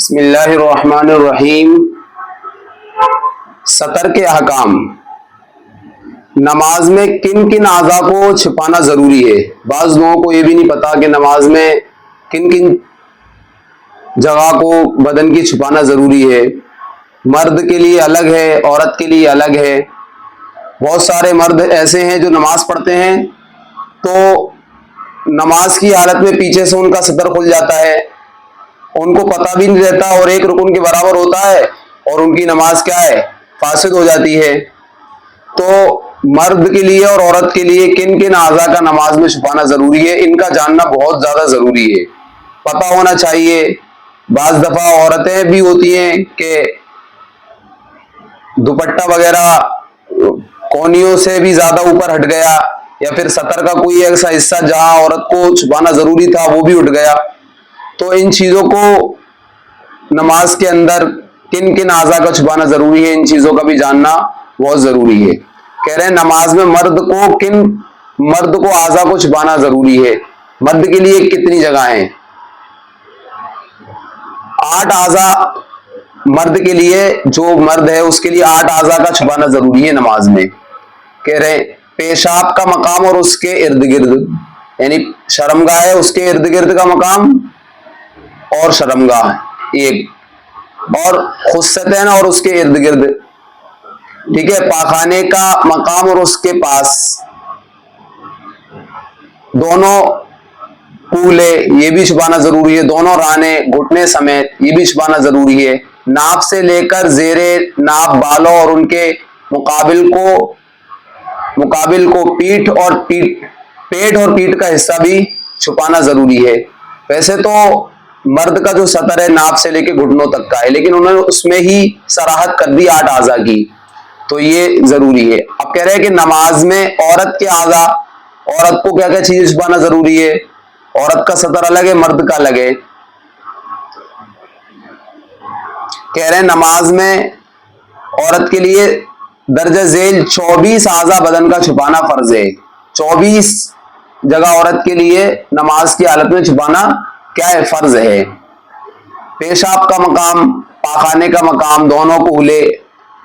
بسم اللہ الرحمن الرحیم۔ سطر کے احکام۔ نماز میں کن کن اعضاء کو چھپانا ضروری ہے؟ بعض لوگوں کو یہ بھی نہیں پتا کہ نماز میں کن کن جگہ کو بدن کی چھپانا ضروری ہے۔ مرد کے لیے الگ ہے، عورت کے لیے الگ ہے۔ بہت سارے مرد ایسے ہیں جو نماز پڑھتے ہیں تو نماز کی حالت میں پیچھے سے ان کا سطر کھل جاتا ہے، ان کو پتہ بھی نہیں رہتا اور ایک رکن کے برابر ہوتا ہے اور ان کی نماز کیا ہے؟ فاسد ہو جاتی ہے۔ تو مرد کے لیے اور عورت کے لیے کن کن اعضاء کا نماز میں چھپانا ضروری ہے، ان کا جاننا بہت زیادہ ضروری ہے، پتہ ہونا چاہیے۔ بعض دفعہ عورتیں بھی ہوتی ہیں کہ دوپٹہ وغیرہ کونیوں سے بھی زیادہ اوپر ہٹ گیا، یا پھر سطر کا کوئی ایسا حصہ جہاں عورت کو چھپانا ضروری تھا وہ بھی اٹھ گیا۔ تو ان چیزوں کو نماز کے اندر کن کن اعضاء کا چھپانا ضروری ہے، ان چیزوں کا بھی جاننا بہت ضروری ہے۔ کہہ رہے ہیں نماز میں مرد کو اعضاء کو چھپانا ضروری ہے۔ مرد کے لیے کتنی جگہ ہیں؟ 8 اعضاء مرد کے لیے، جو مرد ہے اس کے لیے 8 اعضاء کا چھپانا ضروری ہے نماز میں۔ کہہ رہے ہیں پیشاب کا مقام اور اس کے ارد گرد، یعنی شرمگاہ ہے اس کے ارد گرد کا مقام اور شرمگاہ ایک، اور خصتین اور اس کے ارد گرد، ٹھیک ہے، پاخانے کا مقام اور اس کے پاس، دونوں کولے یہ بھی چھپانا ضروری ہے، دونوں رانے گھٹنے سمیت یہ بھی چھپانا ضروری ہے۔ ناف سے لے کر زیر ناف بالوں اور ان کے مقابل کو پیٹھ اور پیٹ کا حصہ بھی چھپانا ضروری ہے۔ ویسے تو مرد کا جو سطر ہے ناف سے لے کے گھٹنوں تک کا ہے، لیکن انہوں نے اس میں ہی صراحت کر دی 8 اعضاء کی، تو یہ ضروری ہے۔ اب کہہ رہے ہیں کہ نماز میں عورت کے اعضاء، عورت کو کیا کیا چیزیں چھپانا ضروری ہے؟ عورت کا سطر الگ ہے، مرد کا الگ ہے۔ کہہ رہے ہیں نماز میں عورت کے لیے درجہ ذیل 24 اعضاء بدن کا چھپانا فرض ہے۔ 24 جگہ عورت کے لیے نماز کی حالت میں چھپانا کیا ہے؟ فرض ہے۔ پیشاب کا مقام، پاخانے کا مقام، دونوں کولے،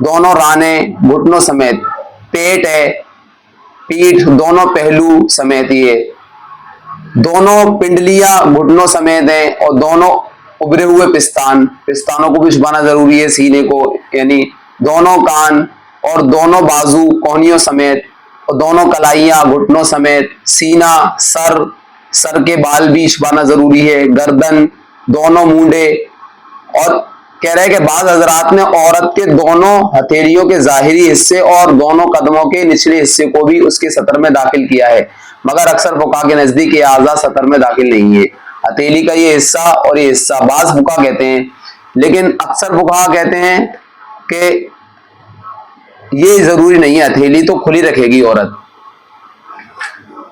دونوں رانے گھٹنوں سمیت، پیٹ ہے، پیٹھ دونوں پہلو سمیت، یہ دونوں پنڈلیاں گھٹنوں سمیت ہیں، اور دونوں ابھرے ہوئے پستانوں کو بھی چھپانا ضروری ہے، سینے کو، یعنی دونوں کان اور دونوں بازو کونیوں سمیت، اور دونوں کلائیاں گھٹنوں سمیت، سینہ، سر کے بال بھی چھپانا ضروری ہے، گردن، دونوں مونڈے، اور کہہ رہے ہیں کہ بعض حضرات نے عورت کے دونوں ہتھیلیوں کے ظاہری حصے اور دونوں قدموں کے نچلے حصے کو بھی اس کے سطر میں داخل کیا ہے، مگر اکثر فقہا کے نزدیک یہ اعضاء سطر میں داخل نہیں ہے۔ ہتھیلی کا یہ حصہ اور یہ حصہ بعض فقہا کہتے ہیں، لیکن اکثر فقہا کہتے ہیں کہ یہ ضروری نہیں ہے، ہتھیلی تو کھلی رکھے گی عورت۔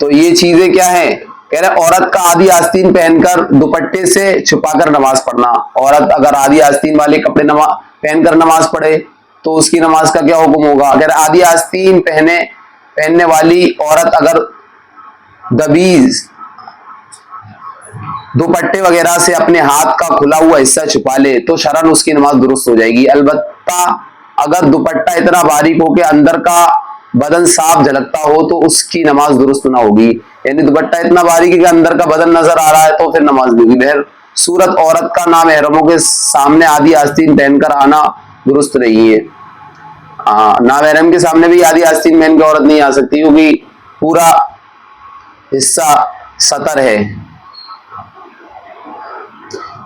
تو یہ چیزیں کیا ہیں؟ کہہ رہے عورت کا آدھی آستین پہن کر دوپٹے سے چھپا کر نماز پڑھنا۔ عورت اگر آدھی آستین والے کپڑے پہن کر نماز پڑھے تو اس کی نماز کا کیا حکم ہوگا؟ اگر آدھی آستین پہننے والی عورت اگر دبیز دوپٹے وغیرہ سے اپنے ہاتھ کا کھلا ہوا حصہ چھپا لے تو شرعاً اس کی نماز درست ہو جائے گی۔ البتہ اگر دوپٹہ اتنا باریک ہو کہ اندر کا بدن صاف جھلکتا ہو تو اس کی نماز درست نہ ہوگی، یعنی دوپٹہ اتنا باریک ہے کہ اندر کا بدن نظر آ رہا ہے تو پھر نماز نہیں ہوگی۔ بہر صورت عورت کا نامحرموں کے سامنے آدھی آستین پہن کر آنا درست نہیں ہے۔ نامحرم کے سامنے بھی آدھی آستین پہن کے عورت نہیں آ سکتی کیونکہ پورا حصہ سطر ہے۔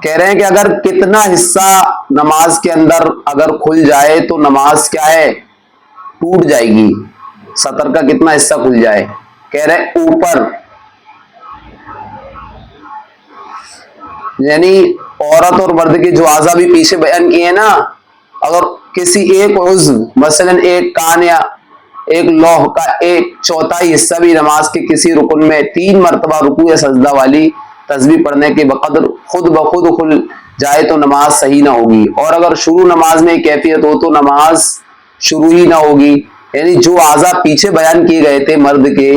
کہہ رہے ہیں کہ اگر کتنا حصہ نماز کے اندر اگر کھل جائے تو نماز کیا ہے؟ ٹوٹ جائے گی۔ سطر کا کتنا حصہ کھل جائے؟ کہہ رہے ہیں اوپر، یعنی عورت اور مرد کے جو اعضاء بھی پیچھے بیان کیے ہیں نا، اگر کسی ایک عضو مثلا ایک کان یا ایک لوح کا 1/4 حصہ بھی نماز کے کسی رکن میں 3 مرتبہ رکوع یا سجدہ والی تسبیح پڑھنے کے بقدر خود بخود کھل جائے تو نماز صحیح نہ ہوگی، اور اگر شروع نماز میں کیفیت ہو تو نماز شروع ہی نہ ہوگی۔ یعنی جو اعضاء پیچھے بیان کیے گئے تھے مرد کے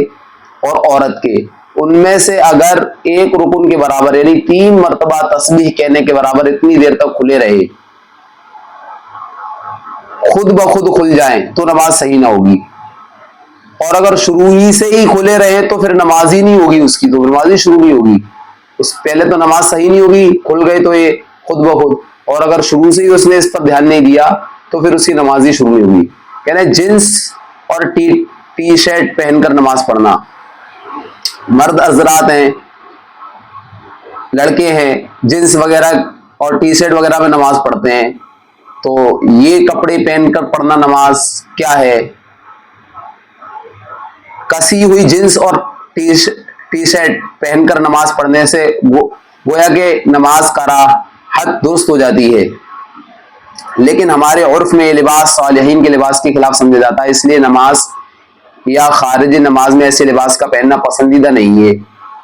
اور عورت کے، ان میں سے اگر ایک رکن کے برابر یعنی 3 مرتبہ تسبیح کہنے کے برابر اتنی دیر تک کھلے رہے، خود بخود کھل جائیں تو نماز صحیح نہ ہوگی، اور اگر شروع ہی سے ہی کھلے رہے تو پھر نماز ہی نہیں ہوگی، اس کی تو نماز ہی شروع نہیں ہوگی، اس پہلے تو نماز صحیح نہیں ہوگی، کھل گئے تو یہ خود بخود، اور اگر شروع سے ہی اس نے اس پر دھیان نہیں دیا تو پھر اس کی نماز ہی شروع نہیں ہوگی۔ کہنا ہے جنس اور ٹی شرٹ پہن کر نماز پڑھنا، مرد حضرات ہیں، لڑکے ہیں، جنس وغیرہ اور ٹی شرٹ وغیرہ میں نماز پڑھتے ہیں، تو یہ کپڑے پہن کر پڑھنا نماز کیا ہے؟ کسی ہوئی جنس اور ٹی شرٹ پہن کر نماز پڑھنے سے گویا کہ نماز کراہت درست ہو جاتی ہے، لیکن ہمارے عرف میں یہ لباس صالحین کے لباس کے خلاف سمجھا جاتا ہے، اس لیے نماز یا خارج نماز میں ایسے لباس کا پہننا پسندیدہ نہیں ہے۔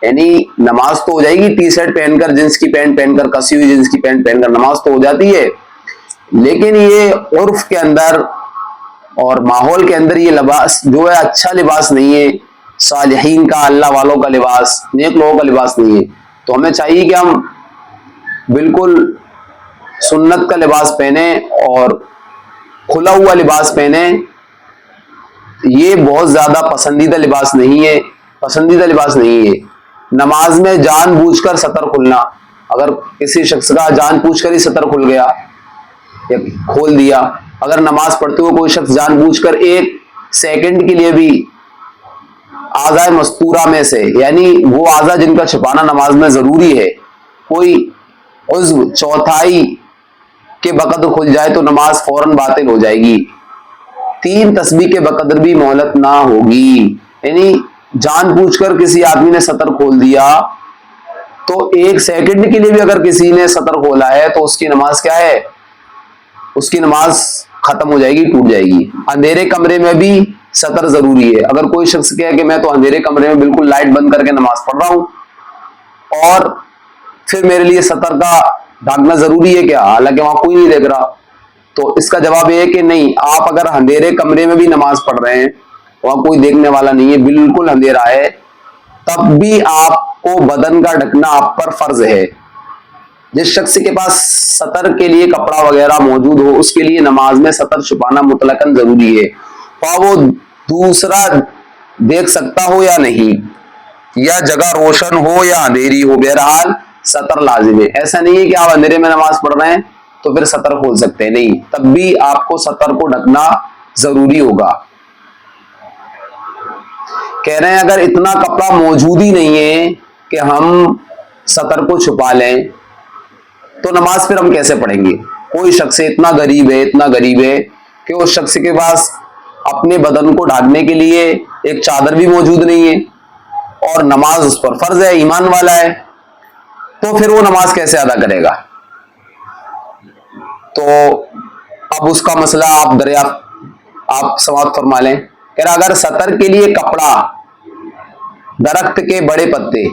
یعنی نماز تو ہو جائے گی ٹی شرٹ پہن کر، جنس کی پینٹ پہن کر، کسی ہوئی جنس کی پینٹ پہن کر نماز تو ہو جاتی ہے، لیکن یہ عرف کے اندر اور ماحول کے اندر یہ لباس جو ہے اچھا لباس نہیں ہے، صالحین کا، اللہ والوں کا لباس، نیک لوگوں کا لباس نہیں ہے۔ تو ہمیں چاہیے کہ ہم بالکل سنت کا لباس پہنیں اور کھلا ہوا لباس پہنیں، یہ بہت زیادہ پسندیدہ لباس نہیں ہے، پسندیدہ لباس نہیں ہے۔ نماز میں جان بوجھ کر سطر کھلنا، اگر کسی شخص کا جان بوجھ کر ہی سطر کھل گیا یا کھول دیا، اگر نماز پڑھتے ہوئے کوئی شخص جان بوجھ کر 1 سیکنڈ کے لیے بھی اعضاء مستورہ میں سے، یعنی وہ اعضاء جن کا چھپانا نماز میں ضروری ہے، کوئی عضو چوتھائی کے بقدر کھل جائے تو نماز فوراً باطل ہو جائے گی، 3 تسبیح کے بقدر بھی مہلت نہ ہوگی۔ یعنی جان بوجھ کر کسی آدمی نے سطر کھول دیا تو 1 سیکنڈ کے لیے بھی اگر کسی نے سطر کھولا ہے تو اس کی نماز کیا ہے؟ اس کی نماز ختم ہو جائے گی، ٹوٹ جائے گی۔ اندھیرے کمرے میں بھی سطر ضروری ہے، اگر کوئی شخص کہے کہ میں تو اندھیرے کمرے میں بالکل لائٹ بند کر کے نماز پڑھ رہا ہوں اور پھر میرے لیے سطر کا ڈھانکنا ضروری ہے کیا، حالانکہ وہاں کوئی نہیں دیکھ رہا، تو اس کا جواب یہ ہے کہ نہیں، آپ اگر اندھیرے کمرے میں بھی نماز پڑھ رہے ہیں، وہاں کوئی دیکھنے والا نہیں ہے، بالکل اندھیرا ہے، تب بھی آپ کو بدن کا ڈھکنا آپ پر فرض ہے۔ جس شخص کے پاس سطر کے لیے کپڑا وغیرہ موجود ہو اس کے لیے نماز میں سطر چھپانا مطلقاً ضروری ہے، خواہ وہ دوسرا دیکھ سکتا ہو یا نہیں، یا جگہ روشن ہو یا اندھیری ہو، بہرحال سطر لازم ہے۔ ایسا نہیں ہے کہ آپ اندھیرے میں نماز پڑھ رہے ہیں تو پھر سطر کھول سکتے ہیں، نہیں، تب بھی آپ کو سطر کو ڈھکنا ضروری ہوگا۔ کہہ رہے ہیں اگر اتنا کپڑا موجود ہی نہیں ہے کہ ہم سطر کو چھپا لیں تو نماز پھر ہم کیسے پڑھیں گے؟ کوئی شخص اتنا غریب ہے کہ اس شخص کے پاس اپنے بدن کو ڈھانکنے کے لیے ایک چادر بھی موجود نہیں ہے اور نماز اس پر فرض ہے، ایمان والا ہے، تو پھر وہ نماز کیسے ادا کرے گا؟ تو اب اس کا مسئلہ آپ سماعت فرما لیں کہ اگر سطر کے لیے کپڑا، درخت کے بڑے پتے،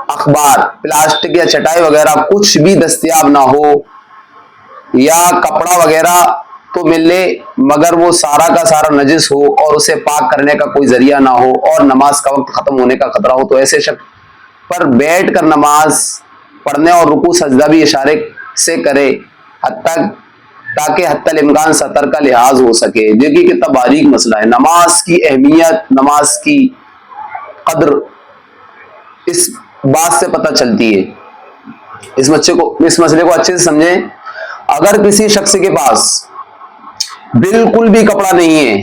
اخبار، پلاسٹک یا چٹائی وغیرہ کچھ بھی دستیاب نہ ہو، یا کپڑا وغیرہ تو ملے مگر وہ سارا کا سارا نجس ہو اور اسے پاک کرنے کا کوئی ذریعہ نہ ہو اور نماز کا وقت ختم ہونے کا خطرہ ہو، تو ایسے شخص پر بیٹھ کر نماز پڑھنے اور رکوع سجدہ بھی اشارے سے کرے تاکہ حتی الامکان سطر کا لحاظ ہو سکے۔ دیکھیے کتنا باریک مسئلہ ہے، نماز کی اہمیت، نماز کی قدر اس بات سے پتہ چلتی ہے۔ اس مسئلے کو اچھے سے سمجھیں۔ اگر کسی شخص کے پاس بالکل بھی کپڑا نہیں ہے،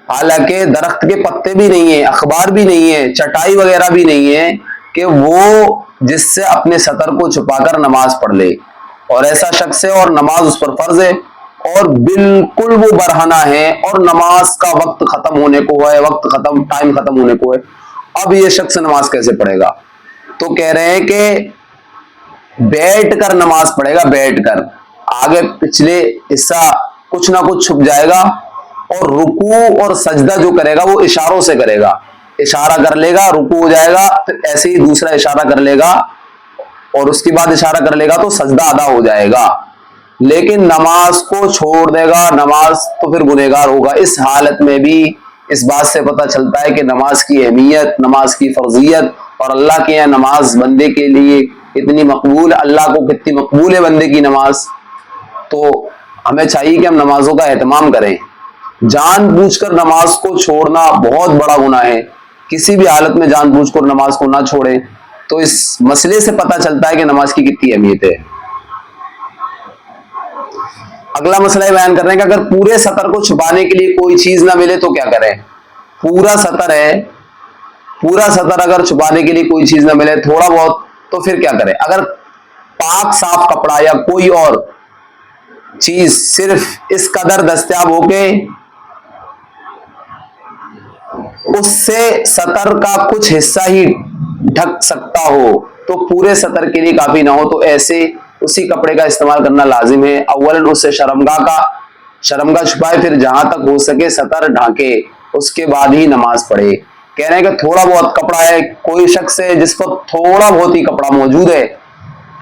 حالانکہ درخت کے پتے بھی نہیں ہیں، اخبار بھی نہیں ہے، چٹائی وغیرہ بھی نہیں ہے، کہ وہ جس سے اپنے سطر کو چھپا کر نماز پڑھ لے، اور ایسا شخص ہے اور نماز اس پر فرض ہے اور بالکل وہ برہنہ ہے اور نماز کا وقت ختم ہونے کو ہے، ٹائم ختم ہونے کو ہے، اب یہ شخص نماز کیسے پڑھے گا؟ تو کہہ رہے ہیں کہ بیٹھ کر نماز پڑھے گا، بیٹھ کر، آگے پچھلے حصہ کچھ نہ کچھ چھپ جائے گا، اور رکوع اور سجدہ جو کرے گا وہ اشاروں سے کرے گا، اشارہ کر لے گا، رکوع ہو جائے گا، پھر ایسے ہی دوسرا اشارہ کر لے گا اور اس کے بعد اشارہ کر لے گا تو سجدہ ادا ہو جائے گا، لیکن نماز کو چھوڑ دے گا، نماز تو پھر گنہگار ہوگا۔ اس حالت میں بھی اس بات سے پتہ چلتا ہے کہ نماز کی اہمیت، نماز کی فرضیت، اور اللہ کے یہاں نماز بندے کے لیے اتنی مقبول، اللہ کو کتنی مقبول ہے بندے کی نماز. تو ہمیں چاہیے کہ ہم نمازوں کا اہتمام کریں. جان بوجھ کر نماز کو چھوڑنا بہت بڑا گناہ ہے. کسی بھی حالت میں جان بوجھ کر نماز کو نہ چھوڑیں. تو اس مسئلے سے پتہ چلتا ہے کہ نماز کی کتنی اہمیت ہے. اگلا مسئلہ یہ بیان کر رہے ہیں کہ اگر پورے سطر کو چھپانے کے لیے کوئی چیز نہ ملے تو کیا کریں. پورا سطر ہے، پورا سطر اگر چھپانے کے لیے کوئی چیز نہ ملے، تھوڑا بہت، تو پھر کیا کریں. اگر پاک صاف کپڑا یا کوئی اور چیز صرف اس قدر دستیاب ہو کہ اس سے سطر کا کچھ حصہ ہی ڈھک سکتا ہو تو پورے سطر کے لیے کافی نہ ہو، تو ایسے اسی کپڑے کا استعمال کرنا لازم ہے. اولاً اس سے شرمگاہ چھپائے، پھر جہاں تک ہو سکے سطر ڈھانکے، اس کے بعد ہی نماز پڑھے. کہہ رہے ہیں کہ تھوڑا بہت کپڑا ہے، کوئی شخص ہے جس کو تھوڑا بہت ہی کپڑا موجود ہے،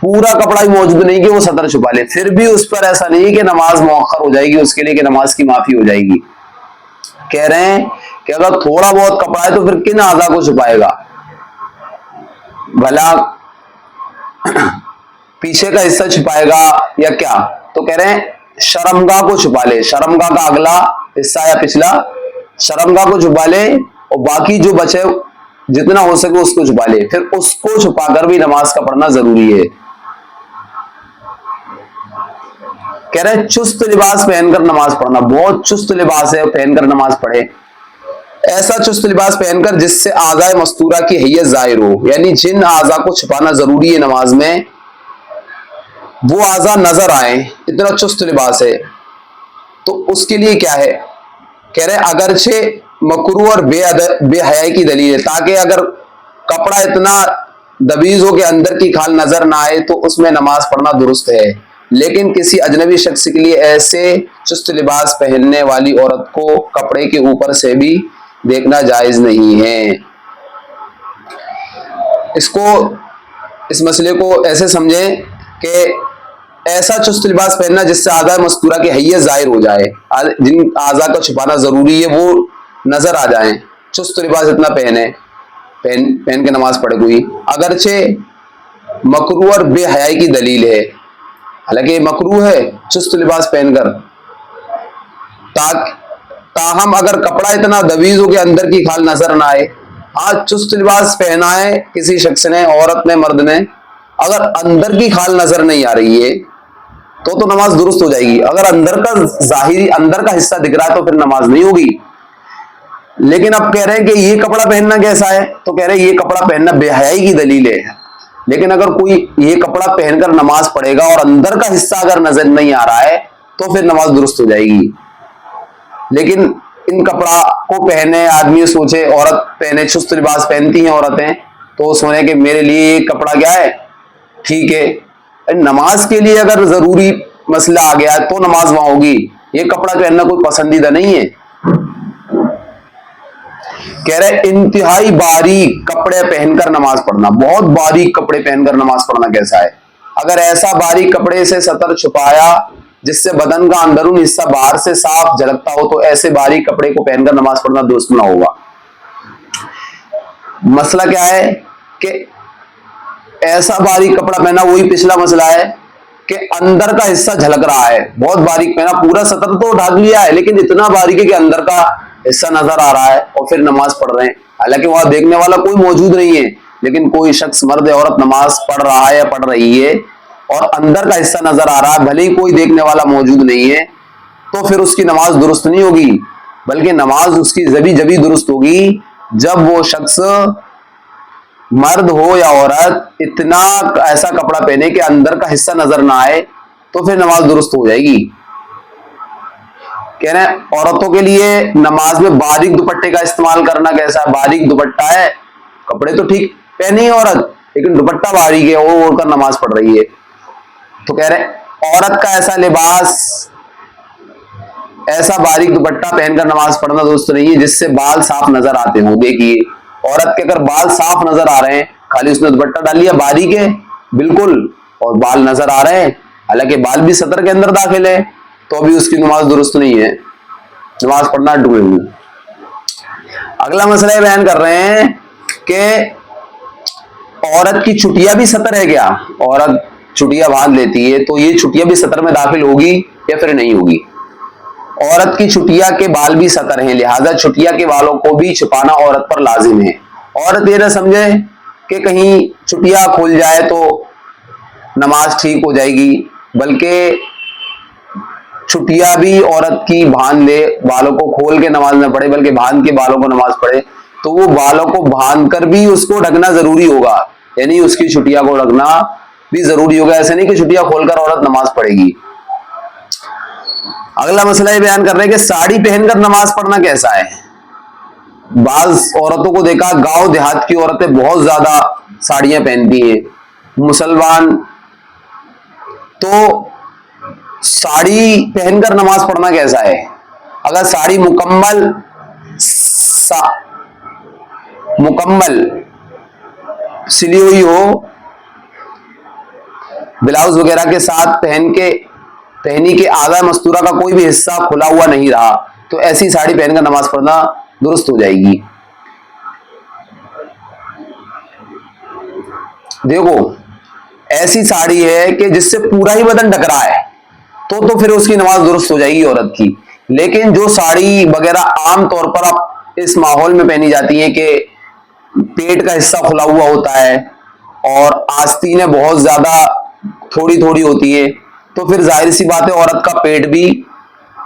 پورا کپڑا ہی موجود نہیں کہ وہ سطر چھپا لے، پھر بھی اس پر ایسا نہیں کہ نماز مؤخر ہو جائے گی اس کے لیے، کہ نماز کی معافی ہو جائے گی. کہہ رہے ہیں کہ اگر تھوڑا بہت کپڑا ہے تو پھر کن اعضاء کو چھپائے گا؟ بھلا پیچھے کا حصہ چھپائے گا یا کیا؟ تو کہہ رہے ہیں شرمگاہ کو چھپا لے. شرمگاہ کا اگلا حصہ یا پچھلا، شرمگاہ کو چھپا لے، اور باقی جو بچے جتنا ہو سکے اس کو چھپا لے. پھر اس کو چھپا کر بھی نماز کا پڑھنا ضروری ہے. کہہ رہے ہیں چست لباس پہن کر نماز پڑھنا. بہت چست لباس ہے، پہن کر نماز پڑھے. ایسا چست لباس پہن کر جس سے اعضاء مستورہ کی حیت ظاہر ہو، یعنی جن اعضاء کو چھپانا ضروری ہے نماز میں وہ اعضاء نظر آئیں، اتنا چست لباس ہے. تو اس کے لیے کیا ہے؟ کہہ رہے اگرچہ مکروہ اور بے حیائی کی دلیل ہے، تاکہ اگر کپڑا اتنا دبیز ہو کہ اندر کی کھال نظر نہ آئے تو اس میں نماز پڑھنا درست ہے. لیکن کسی اجنبی شخص کے لیے ایسے چست لباس پہننے والی عورت کو کپڑے کے اوپر سے بھی دیکھنا جائز نہیں ہے. اس مسئلے کو ایسے سمجھیں کہ ایسا چست لباس پہننا جس سے اعضاء مستورہ کی حیت ظاہر ہو جائے، جن اعضاء کا چھپانا ضروری ہے وہ نظر آ جائیں. چست لباس اتنا پہن کے نماز پڑھے کوئی، اگرچہ مکروہ اور بے حیائی کی دلیل ہے، حالانکہ یہ مکروہ ہے چست لباس پہن کر، تاہم اگر کپڑا اتنا دبیز ہو کہ اندر کی کھال نظر نہ آئے. آج چست لباس پہنا ہے کسی شخص نے، عورت نے، مرد نے، اگر اندر کی کھال نظر نہیں آ رہی ہے تو نماز درست ہو جائے گی. اگر اندر کا حصہ دکھ رہا ہے تو پھر نماز نہیں ہوگی. لیکن اب کہہ رہے ہیں کہ یہ کپڑا پہننا کیسا ہے؟ تو کہہ رہے ہیں یہ کپڑا پہننا بے حیائی کی دلیل ہے. لیکن اگر کوئی یہ کپڑا پہن کر نماز پڑھے گا اور اندر کا حصہ اگر نظر نہیں آ رہا ہے تو پھر نماز درست ہو جائے گی. لیکن ان کپڑا کو پہنے آدمی سوچے، عورت پہنے، چست لباس پہنتی ہیں عورتیں، تو سوچے کہ میرے لیے یہ کپڑا کیا ہے، ٹھیک ہے. نماز کے لیے اگر ضروری مسئلہ آ گیا تو نماز وہاں ہوگی. یہ کپڑا پہننا کوئی پسندیدہ نہیں ہے. کہہ رہے انتہائی باریک کپڑے پہن کر نماز پڑھنا. بہت باریک کپڑے پہن کر نماز پڑھنا کیسا ہے؟ اگر ایسا باریک کپڑے سے سطر چھپایا جس سے بدن کا اندرون حصہ باہر سے صاف جھلکتا ہو تو ایسے باریک کپڑے کو پہن کر نماز پڑھنا درست نہ ہوگا. مسئلہ کیا ہے کہ ایسا باریک کپڑا پہنا، وہی پچھلا مسئلہ ہے کہ اندر کا حصہ جھلک رہا ہے. بہت باریک پہنا، پورا سطر تو ڈھک لیا ہے لیکن اتنا باریک ہے کہ اندر کا حصہ نظر آ رہا ہے اور پھر نماز پڑھ رہے ہیں، حالانکہ وہاں دیکھنے والا کوئی موجود نہیں ہے، لیکن کوئی شخص، مرد یا عورت، نماز پڑھ رہا ہے یا پڑھ رہی ہے اور اندر کا حصہ نظر آ رہا ہے، بھلے ہی کوئی دیکھنے والا موجود نہیں ہے، تو پھر اس کی نماز درست نہیں ہوگی. بلکہ نماز اس کی جبھی درست ہوگی جب وہ شخص، مرد ہو یا عورت، اتنا ایسا کپڑا پہنے کہ اندر کا حصہ نظر نہ آئے، تو پھر نماز درست ہو جائے گی. کہہ رہے ہیں عورتوں کے لیے نماز میں باریک دوپٹے کا استعمال کرنا کیسا ہے؟ باریک دوپٹہ ہے، کپڑے تو ٹھیک پہنی ہے عورت لیکن دوپٹہ باریک ہے، وہ اوڑھ کر نماز پڑھ رہی ہے. تو کہہ رہے عورت کا ایسا لباس، ایسا باریک دوپٹہ پہن کر نماز پڑھنا درست نہیں ہے جس سے بال صاف نظر آتے ہوں. دیکھیے عورت کے اگر بال صاف نظر آ رہے ہیں، خالی اس نے دوپٹہ ڈال لیا، باریک ہے بالکل، اور بال نظر آ رہے ہیں، حالانکہ بال بھی سطر کے اندر داخل ہے، تو بھی اس کی نماز درست نہیں ہے، نماز پڑھنا ڈوبے ہوئی. اگلا مسئلہ یہ بیان کر رہے ہیں کہ عورت کی چٹیا بھی سطر ہے کیا؟ عورت چٹیا باندھ لیتی ہے تو یہ چٹیا بھی سطر میں داخل ہوگی یا پھر نہیں ہوگی؟ عورت کی چٹیا کے بال بھی سطر ہیں، لہذا چٹیا کے بالوں کو بھی چھپانا عورت پر لازم ہے۔ عورت یہ نہ سمجھے کہ کہیں چٹیا کھل جائے تو نماز ٹھیک ہو جائے گی، بلکہ چٹیا بھی عورت کی باندھ لے، بالوں کو کھول کے نماز نہ پڑھے بلکہ باندھ کے بالوں کو نماز پڑھے، تو وہ بالوں کو باندھ کر بھی اس کو ڈھکنا ضروری ہوگا، یعنی اس کی چٹیا کو ڈھکنا بھی ضروری ہوگا، ایسے نہیں کہ چٹیا کھول کر عورت نماز پڑھے گی۔ اگلا مسئلہ یہ بیان کر رہے ہیں کہ ساڑی پہن کر نماز پڑھنا کیسا ہے؟ بعض عورتوں کو دیکھا، گاؤں دیہات کی عورتیں بہت زیادہ ساڑیاں پہنتی ہیں، مسلمان، تو ساڑی پہن کر نماز پڑھنا کیسا ہے؟ اگر ساڑی مکمل سلی ہوئی ہو، بلاؤز وغیرہ کے ساتھ پہنی کے اعضاء مستورہ کا کوئی بھی حصہ کھلا ہوا نہیں رہا، تو ایسی ساڑی پہن کر نماز پڑھنا درست ہو جائے گی۔ دیکھو، ایسی ساڑی ہے کہ جس سے پورا ہی بدن ڈھک رہا ہے تو پھر اس کی نماز درست ہو جائے گی عورت کی، لیکن جو ساڑی وغیرہ عام طور پر اب اس ماحول میں پہنی جاتی ہیں کہ پیٹ کا حصہ کھلا ہوا ہوتا ہے اور آستینیں بہت زیادہ تھوڑی تھوڑی ہوتی ہے، تو پھر ظاہر سی بات ہے عورت کا پیٹ بھی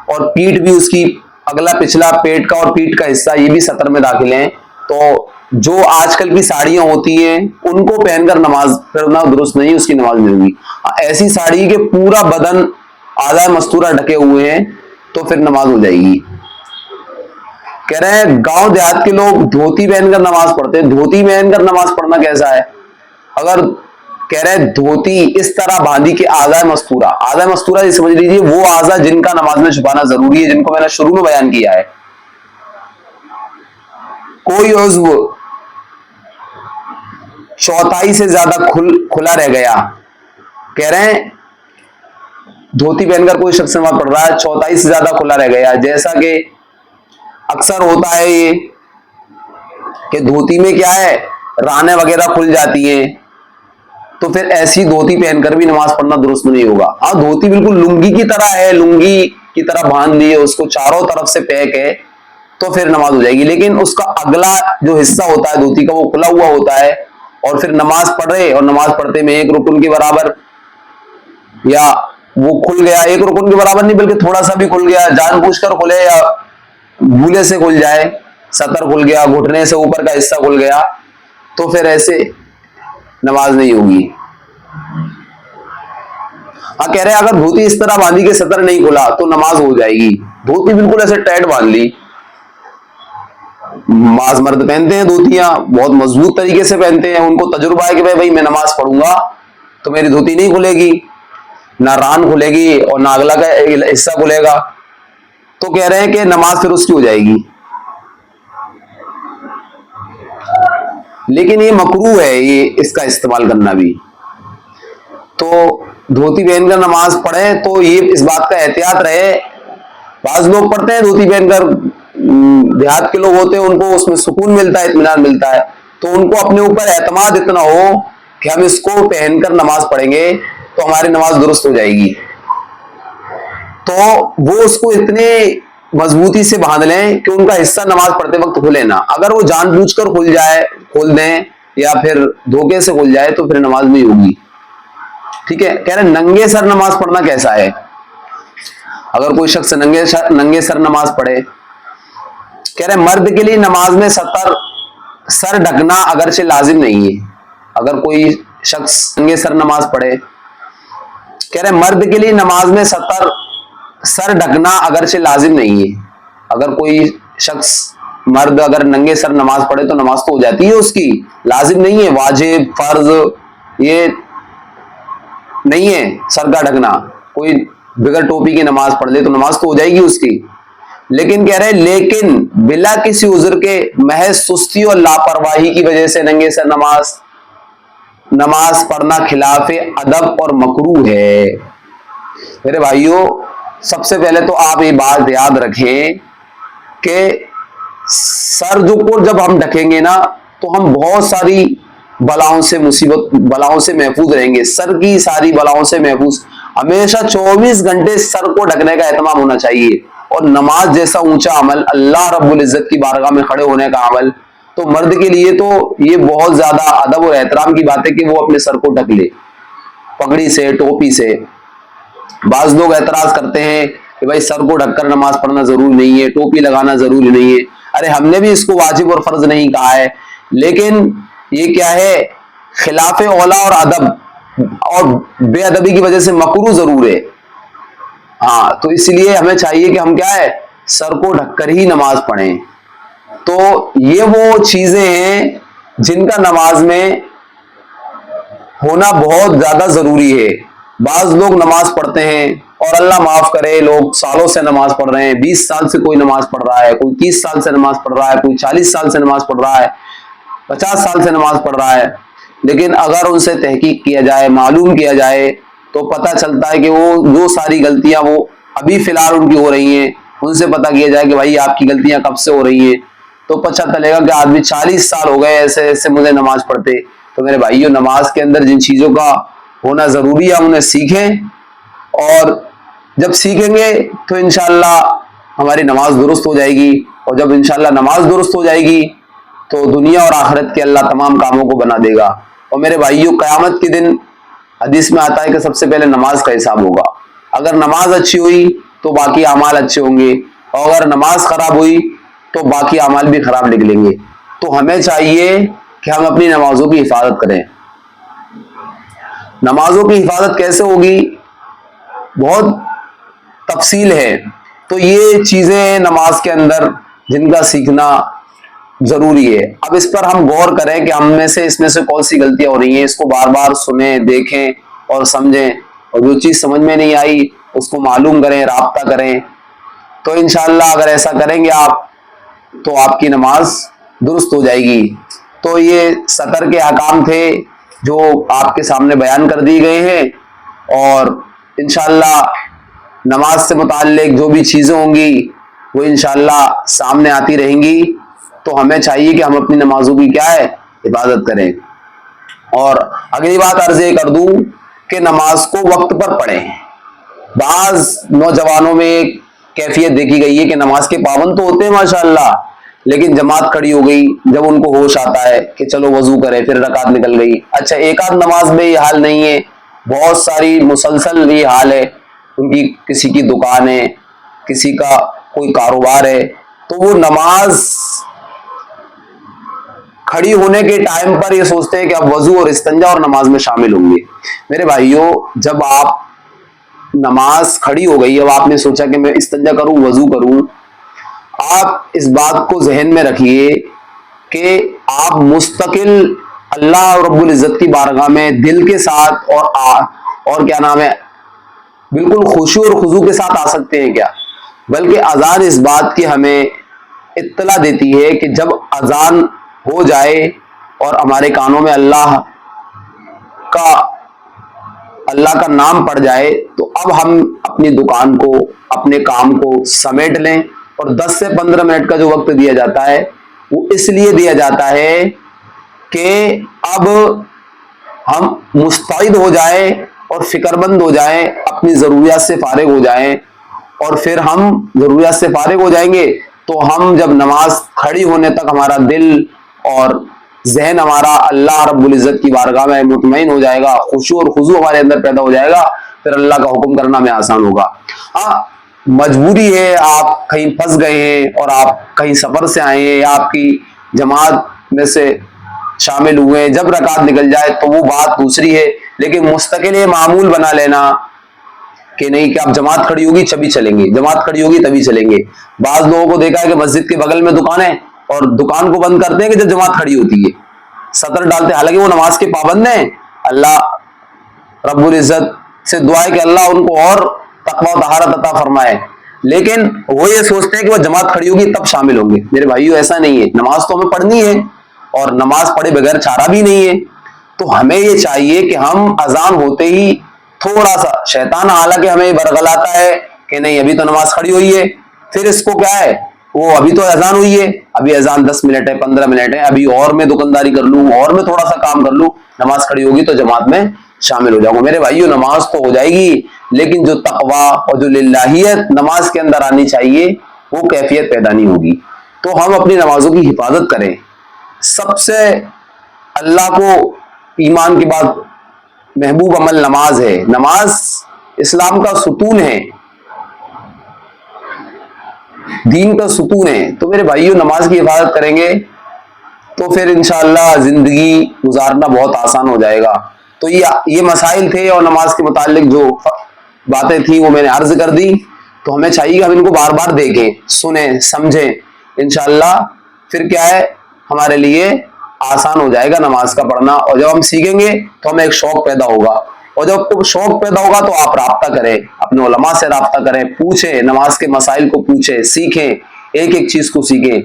اور پیٹ بھی، اس کی اگلا پچھلا پیٹ کا اور پیٹ کا حصہ یہ بھی سطر میں داخل ہیں، تو جو آج کل کی ساڑیاں ہوتی ہیں ان کو پہن کر نماز پڑھنا درست نہیں، اس کی نماز نہیں ہوگی۔ ایسی ساڑی کے پورا بدن اعضاء مستورہ ڈھکے ہوئے ہیں تو پھر نماز ہو جائے گی۔ کہہ رہے ہیں گاؤں دیہات کے لوگ دھوتی پہن کر نماز پڑھتے ہیں، دھوتی پہن کر نماز پڑھنا کیسا ہے؟ اگر کہہ رہے ہیں دھوتی اس طرح باندھی کہ اعضاء مستورہ یہ سمجھ لیجیے وہ اعضاء جن کا نماز میں چھپانا ضروری ہے، جن کو میں نے شروع میں بیان کیا ہے۔ کوئی عضو چوتھائی سے زیادہ کھلا رہ گیا، کہہ رہے ہیں دھوتی پہن کر کوئی شخص نماز پڑھ رہا ہے، چوتھائی سے زیادہ کھلا رہ گیا، جیسا کہ اکثر ہوتا ہے یہ کہ دھوتی میں کیا ہے، رانیں وغیرہ کھل جاتی ہیں، تو پھر ایسی دھوتی پہن کر بھی نماز پڑھنا درست نہیں ہوگا۔ ہاں دھوتی بالکل لنگی کی طرح ہے، لنگی کی طرح باندھ لیے، اس کو چاروں طرف سے پیک ہے تو پھر نماز ہو جائے گی، لیکن اس کا اگلا جو حصہ ہوتا ہے دھوتی کا وہ کھلا ہوا ہوتا ہے، اور پھر نماز پڑھ رہے اور نماز پڑھتے میں ایک رکن کے برابر یا وہ کھل گیا، ایک رکن کے برابر نہیں بلکہ تھوڑا سا بھی کھل گیا، جان بوجھ کر کھلے یا بھولے سے کھل جائے، سطر کھل گیا، گھٹنے سے اوپر کا حصہ کھل گیا، تو پھر ایسے نماز نہیں ہوگی۔ ہاں کہہ رہے ہیں اگر دھوتی اس طرح باندھی کہ سطر نہیں کھلا تو نماز ہو جائے گی۔ دھوتی بالکل ایسے ٹائٹ باندھ لی، بعض مرد پہنتے ہیں دھوتیاں بہت مضبوط طریقے سے پہنتے ہیں، ان کو تجربہ ہے کہ بھائی میں نماز پڑھوں گا تو میری دھوتی نہیں کھلے گی، نہ ران کھلے گی اور نہ اگلا کا حصہ کھلے گا، تو کہہ رہے ہیں کہ نماز پھر اس کی ہو جائے گی۔ لیکن یہ مکروہ ہے یہ اس کا استعمال کرنا بھی، تو دھوتی پہن کر نماز پڑھے تو یہ اس بات کا احتیاط رہے، بعض لوگ پڑھتے ہیں دھوتی پہن کر، دیہات کے لوگ ہوتے ہیں ان کو اس میں سکون ملتا ہے، اطمینان ملتا ہے، تو ان کو اپنے اوپر اعتماد اتنا ہو کہ ہم اس کو پہن کر نماز پڑھیں گے تو ہماری نماز درست ہو جائے گی، تو وہ اس کو اتنے مضبوطی سے باندھ لیں کہ ان کا حصہ نماز پڑھتے وقت کھلے نہ، اگر وہ جان بوجھ کر کھول دیں یا پھر دھوکے سے کھل جائے تو پھر نماز نہیں ہوگی۔ ٹھیک ہے، کہہ رہے ننگے سر نماز پڑھنا کیسا ہے؟ اگر کوئی شخص ننگے سر نماز پڑھے، کہہ رہے مرد کے لیے نماز میں سر ڈھکنا اگرچہ لازم نہیں ہے، اگر کوئی شخص ننگے سر نماز پڑھے، کہہ رہے مرد کے لیے نماز میں سر ڈھکنا اگرچہ لازم نہیں ہے، اگر کوئی شخص مرد اگر ننگے سر نماز پڑھے تو نماز تو ہو جاتی ہے اس کی، لازم نہیں ہے، واجب فرض یہ نہیں ہے سر کا ڈھکنا، کوئی بغیر ٹوپی کی نماز پڑھ لے تو نماز تو ہو جائے گی اس کی، لیکن کہہ رہے لیکن بلا کسی عذر کے محض سستی اور لاپرواہی کی وجہ سے ننگے سر نماز پڑھنا خلاف ادب اور مکروہ ہے۔ میرے بھائیوں، سب سے پہلے تو آپ یہ بات یاد رکھیں کہ سر کو جب ہم ڈھکیں گے نا تو ہم بہت ساری بلاؤں سے بلاؤں سے محفوظ رہیں گے. سر کی ساری بلاؤں سے محفوظ. ہمیشہ 24 گھنٹے سر کو ڈھکنے کا اہتمام ہونا چاہیے. اور نماز جیسا اونچا عمل, اللہ رب العزت کی بارگاہ میں کھڑے ہونے کا عمل, تو مرد کے لیے تو یہ بہت زیادہ ادب اور احترام کی بات ہے کہ وہ اپنے سر کو ڈھک لے پگڑی سے, ٹوپی سے. بعض لوگ اعتراض کرتے ہیں کہ بھائی سر کو ڈھک کر نماز پڑھنا ضروری نہیں ہے, ٹوپی لگانا ضروری نہیں ہے. ارے ہم نے بھی اس کو واجب اور فرض نہیں کہا ہے, لیکن یہ کیا ہے, خلاف اولا اور ادب اور بے ادبی کی وجہ سے مکروہ ضرور ہے. ہاں, تو اس لیے ہمیں چاہیے کہ ہم کیا ہے, سر کو ڈھک کر ہی نماز پڑھیں. تو یہ وہ چیزیں ہیں جن کا نماز میں ہونا بہت زیادہ ضروری ہے. بعض لوگ نماز پڑھتے ہیں اور اللہ معاف کرے لوگ سالوں سے نماز پڑھ رہے ہیں, 20 سال سے کوئی نماز پڑھ رہا ہے, کوئی 30 سال سے نماز پڑھ رہا ہے, کوئی 40 سال سے نماز پڑھ رہا ہے, 50 سال سے نماز پڑھ رہا ہے. لیکن اگر ان سے تحقیق کیا جائے, معلوم کیا جائے, تو پتہ چلتا ہے کہ وہ جو ساری غلطیاں وہ ابھی فی الحال ان کی ہو رہی ہیں, ان سے پتہ کیا جائے کہ بھائی آپ کی غلطیاں کب سے ہو رہی ہیں, تو پتہ چلے گا کہ آدمی 40 سال ہو گئے ایسے ایسے مجھے نماز پڑھتے. تو میرے بھائیو, نماز کے اندر جن چیزوں کا ہونا ضروری ہے ہم انہیں سیکھیں, اور جب سیکھیں گے تو انشاءاللہ ہماری نماز درست ہو جائے گی. اور جب انشاءاللہ نماز درست ہو جائے گی تو دنیا اور آخرت کے اللہ تمام کاموں کو بنا دے گا. اور میرے بھائیو, قیامت کے دن حدیث میں آتا ہے کہ سب سے پہلے نماز کا حساب ہوگا. اگر نماز اچھی ہوئی تو باقی اعمال اچھے ہوں گے, اور اگر نماز خراب ہوئی تو باقی اعمال بھی خراب نکلیں گے. تو ہمیں چاہیے کہ ہم اپنی نمازوں کی حفاظت کریں. نمازوں کی حفاظت کیسے ہوگی, بہت تفصیل ہے. تو یہ چیزیں نماز کے اندر جن کا سیکھنا ضروری ہے. اب اس پر ہم غور کریں کہ ہم میں سے اس میں سے کون سی غلطیاں ہو رہی ہیں, اس کو بار بار سنیں, دیکھیں اور سمجھیں, اور جو چیز سمجھ میں نہیں آئی اس کو معلوم کریں, رابطہ کریں. تو انشاءاللہ اگر ایسا کریں گے آپ تو آپ کی نماز درست ہو جائے گی. تو یہ سطر کے احکام تھے جو آپ کے سامنے بیان کر دی گئے ہیں, اور انشاءاللہ نماز سے متعلق جو بھی چیزیں ہوں گی وہ انشاءاللہ سامنے آتی رہیں گی. تو ہمیں چاہیے کہ ہم اپنی نمازوں کی کیا ہے, حفاظت کریں. اور اگلی بات عرض یہ کر دوں کہ نماز کو وقت پر پڑھیں. بعض نوجوانوں میں ایک کیفیت دیکھی گئی ہے کہ نماز کے پابند تو ہوتے ہیں ماشاءاللہ, لیکن جماعت کھڑی ہو گئی, جب ان کو ہوش آتا ہے کہ چلو وضو کریں, پھر رکعت نکل گئی. اچھا, ایک آدھ نماز میں یہ حال نہیں ہے, بہت ساری مسلسل یہ حال ہے. ان کی کسی کی دکان ہے, کسی کا کوئی کاروبار ہے, تو وہ نماز کھڑی ہونے کے ٹائم پر یہ سوچتے ہیں کہ اب وضو اور استنجا اور نماز میں شامل ہوں گے. میرے بھائیوں, جب آپ نماز کھڑی ہو گئی, اب آپ نے سوچا کہ میں استنجا کروں, وضو کروں, آپ اس بات کو ذہن میں رکھیے کہ آپ مستقل اللہ رب العزت کی بارگاہ میں دل کے ساتھ اور کیا نام ہے, بالکل خشوع اور خضوع کے ساتھ آ سکتے ہیں کیا؟ بلکہ اذان اس بات کی ہمیں اطلاع دیتی ہے کہ جب اذان ہو جائے اور ہمارے کانوں میں اللہ کا نام پڑ جائے, تو اب ہم اپنی دکان کو, اپنے کام کو سمیٹ لیں. اور 10 سے 15 منٹ کا جو وقت دیا جاتا ہے وہ اس لیے دیا جاتا ہے کہ اب ہم مستعد ہو جائیں اور فکر مند ہو جائیں, اپنی ضروریات سے فارغ ہو جائیں. اور پھر ہم ضروریات سے فارغ ہو جائیں گے تو ہم جب نماز کھڑی ہونے تک ہمارا دل اور ذہن ہمارا اللہ رب العزت کی بارگاہ میں مطمئن ہو جائے گا, خشوع اور خضوع ہمارے اندر پیدا ہو جائے گا, پھر اللہ کا حکم کرنا میں آسان ہوگا. ہاں, مجبوری ہے, آپ کہیں پھنس گئے ہیں اور آپ کہیں سفر سے آئے ہیں, یا آپ کی جماعت میں سے شامل ہوئے ہیں, جب رکعت نکل جائے تو وہ بات دوسری ہے. لیکن مستقل یہ معمول بنا لینا کہ نہیں کہ آپ جماعت کھڑی ہوگی تبھی چلیں گے, جماعت کھڑی ہوگی تبھی چلیں گے. بعض لوگوں کو دیکھا ہے کہ مسجد کے بغل میں دکان ہے اور دکان کو بند کرتے ہیں کہ جب جماعت کھڑی ہوتی ہے, سطر ڈالتے ہیں, حالانکہ وہ نماز کے پابند ہیں. اللہ رب العزت سے دعا ہے کہ اللہ ان کو اور تقوی و طہارت عطا فرمائے, لیکن وہ یہ سوچتے ہیں کہ وہ جماعت کھڑی ہوگی تب شامل ہوں گے. میرے بھائیو, ایسا نہیں ہے. نماز تو ہمیں پڑھنی ہے, اور نماز پڑھے بغیر چارہ بھی نہیں ہے. تو ہمیں یہ چاہیے کہ ہم اذان ہوتے ہی تھوڑا سا, شیطان حالانکہ ہمیں برگلاتا ہے کہ نہیں ابھی تو نماز کھڑی ہوئی ہے, پھر اس کو کیا ہے, وہ ابھی تو اذان ہوئی ہے، ابھی اذان 10 منٹ ہے 15 منٹ ہے، ابھی اور میں دکانداری کر لوں اور میں تھوڑا سا کام کر لوں، نماز کھڑی ہوگی تو جماعت میں شامل ہو جاؤں گا۔ میرے بھائیو نماز تو ہو جائے گی، لیکن جو تقویٰ اور جو للہیت نماز کے اندر آنی چاہیے وہ کیفیت پیدا نہیں ہوگی۔ تو ہم اپنی نمازوں کی حفاظت کریں۔ سب سے اللہ کو ایمان کے بعد محبوب عمل نماز ہے، نماز اسلام کا ستون ہے، دین کا ستون ہے۔ تو میرے بھائیو نماز کی حفاظت کریں گے تو پھر انشاءاللہ زندگی گزارنا بہت آسان ہو جائے گا۔ تو یہ مسائل تھے اور نماز کے متعلق جو باتیں تھیں وہ میں نے عرض کر دی۔ تو ہمیں چاہیے کہ ہم ان کو بار بار دیکھیں، سنیں، سمجھیں، انشاءاللہ پھر کیا ہے ہمارے لیے آسان ہو جائے گا نماز کا پڑھنا۔ اور جب ہم سیکھیں گے تو ہمیں ایک شوق پیدا ہوگا، اور جب شوق پیدا ہوگا تو آپ رابطہ کریں، اپنے علماء سے رابطہ کریں، پوچھیں، نماز کے مسائل کو پوچھیں، سیکھیں، ایک ایک چیز کو سیکھیں۔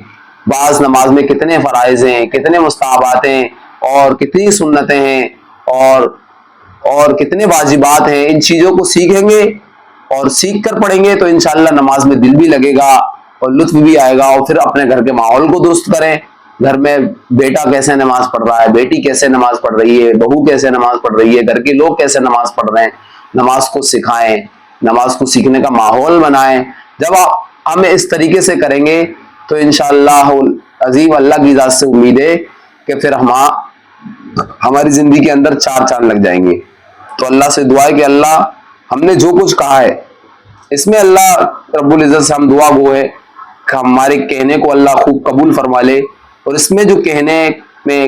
بعض نماز میں کتنے فرائض ہیں، کتنے مستحبات ہیں، اور کتنی سنتیں ہیں، اور کتنے واجبات ہیں، ان چیزوں کو سیکھیں گے اور سیکھ کر پڑھیں گے تو انشاءاللہ نماز میں دل بھی لگے گا اور لطف بھی آئے گا۔ اور پھر اپنے گھر کے ماحول کو درست کریں، گھر میں بیٹا کیسے نماز پڑھ رہا ہے، بیٹی کیسے نماز پڑھ رہی ہے، بہو کیسے نماز پڑھ رہی ہے، گھر کے لوگ کیسے نماز پڑھ رہے ہیں، نماز کو سکھائیں، نماز کو سیکھنے کا ماحول بنائیں۔ جب ہم اس طریقے سے کریں گے تو انشاءاللہ عظیم اللہ کی ذات سے امید ہے کہ پھر ہماری زندگی کے اندر چار چاند لگ جائیں گے۔ تو اللہ سے دعا ہے کہ اللہ ہم نے جو کچھ کہا ہے اس میں اللہ رب العزت سے ہم دعا گو ہے کہ ہمارے کہنے کو اللہ خوب قبول فرما لے، اور اس میں جو کہنے میں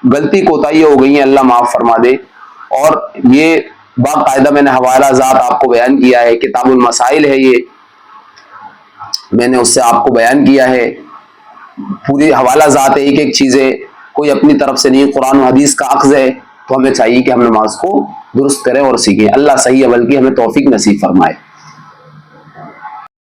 غلطی کوتاہی ہو گئی ہیں اللہ معاف فرما دے۔ اور یہ باقاعدہ میں نے حوالہ ذات آپ کو بیان کیا ہے، کتاب المسائل ہے، یہ میں نے اس سے آپ کو بیان کیا ہے، پوری حوالہ ذات ہے، ایک ایک چیزیں کوئی اپنی طرف سے نہیں، قرآن و حدیث کا اخذ ہے۔ تو ہمیں چاہیے کہ ہم نماز کو درست کریں اور سیکھیں۔ اللہ صحیح عمل کی ہمیں توفیق نصیب فرمائے۔